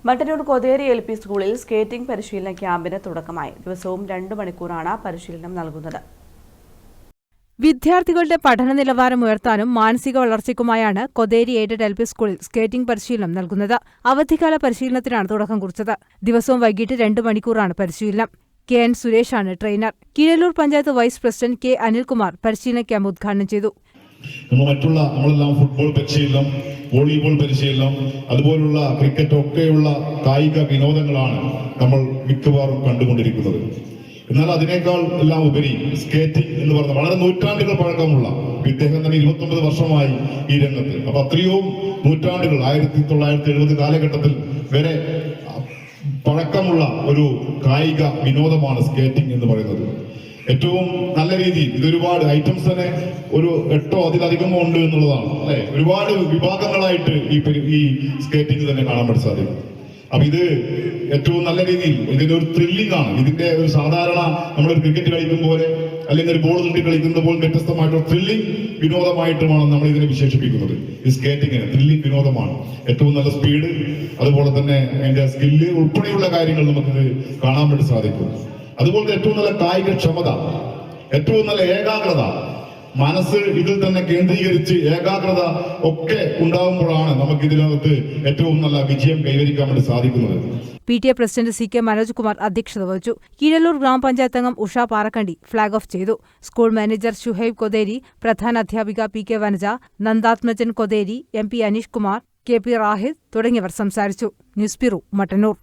Mattannur Kotheri LP സ്കൂളിൽ skating പരിശീലന ക്യാമ്പിന് തുടക്കമായി. ദിവസവും 2 മണിക്കൂറാണ് പരിശീലനം നൽകുന്നത്. വിദ്യാർത്ഥികളുടെ പഠന നിലവാരം ഉയർത്താനും മാനസിക വളർച്ചയ്ക്കുമായാണ് കൊതേരി എയ്ഡഡ് LP സ്കൂളിൽ സ്കേറ്റിംഗ് പരിശീലനം നൽകുന്നത്. അവധിക്കാല പരിശീലനത്തിനാണ് തുടക്കം കുറിച്ചത്. ദിവസവും വൈകിട്ട് 2 മണിക്കൂറാണ് പരിശീലനം. KN സുരേഷാണ് trainer. Keezhallur panchayat vice president K Anilkumar പരിശീലന ക്യാമ്പ് ഉദ്ഘാടനം ചെയ്തു. നമ്മളെല്ലാം ഫുട്ബോൾ പരിശീലനം, വോളിബോൾ പരിശീലനം, അതുപോലുള്ള ക്രിക്കറ്റ് ഒക്കെയുള്ള കായിക വിനോദങ്ങളാണ് നമ്മൾ മിക്കവാറും കണ്ടുകൊണ്ടിരിക്കുന്നത്. എന്നാൽ അതിനേക്കാൾ എല്ലാം ഉപരി സ്കേറ്റിംഗ് എന്ന് പറഞ്ഞ വളരെ നൂറ്റാണ്ടുകൾ പഴക്കമുള്ള ഇദ്ദേഹം തന്നെ 29 വർഷമായി ഈ രംഗത്ത്. അപ്പൊ അത്രയും നൂറ്റാണ്ടുകൾ 1970 കാലഘട്ടത്തിൽ വരെ പഴക്കമുള്ള ഒരു കായിക വിനോദമാണ് സ്കേറ്റിംഗ് എന്ന് പറയുന്നത്. ഏറ്റവും നല്ല രീതിയിൽ ഇതൊരുപാട് ഐറ്റംസ് തന്നെ ഒരു 8ഓ അതിലധികമോ ഉണ്ട് എന്നുള്ളതാണ് അല്ലെ. ഒരുപാട് വിഭാഗങ്ങളായിട്ട് ഈ സ്കേറ്റിംഗ് തന്നെ കാണാൻ പറ്റും സാധിക്കും. അപ്പൊ ഇത് ഏറ്റവും നല്ല രീതിയിൽ ഇതിന്റെ ഒരു ത്രില്ലിംഗ് ആണ്. ഇതിന്റെ ഒരു സാധാരണ നമ്മളൊരു ക്രിക്കറ്റ് കളിക്കും പോലെ അല്ലെങ്കിൽ ഒരു ബോൾ നീട്ടി കളിക്കുന്ന പോലെ വ്യത്യസ്തമായിട്ടുള്ള ത്രില്ലിംഗ് വിനോദമായിട്ടുമാണ് നമ്മൾ ഇതിനെ വിശേഷിപ്പിക്കുന്നത്. ഈ സ്കേറ്റിംഗിന് ത്രില്ലിംഗ് വിനോദമാണ്. ഏറ്റവും നല്ല സ്പീഡ്, അതുപോലെ തന്നെ അതിന്റെ സ്കില്ല് ഉൾപ്പെടെയുള്ള കാര്യങ്ങൾ നമുക്കിത് കാണാൻ വേണ്ടി സാധിക്കും. അതുപോലെ ഏറ്റവും നല്ല കായിക ക്ഷമത, ഏറ്റവും നല്ല ഏകാഗ്രത, മനസ്സ് ഇതിൽ തന്നെ കേന്ദ്രീകരിച്ച് ഏകാഗ്രത ഒക്കെ ഉണ്ടാകുമ്പോഴാണ് നമുക്ക് ഇതിനകത്ത് ഏറ്റവും നല്ല വിജയം കൈവരിക്കാൻ വേണ്ടി സാധിക്കുന്നത്. PTA president CK Manoj Kumar അധ്യക്ഷത വഹിച്ചു. കീഴല്ലൂർ ഗ്രാമപഞ്ചായത്ത് അംഗം ഉഷ പാറക്കണ്ടി ഫ്ളാഗ് ഓഫ് ചെയ്തു. സ്കൂൾ മാനേജർ ഷുഹൈബ് കൊതേരി, പ്രധാന അധ്യാപിക PK Vanaja, Nandathmajan Kotheri, MP Aneesh Kumar, KP Rahid തുടങ്ങിയവർ സംസാരിച്ചു. News bureau, Mattannur.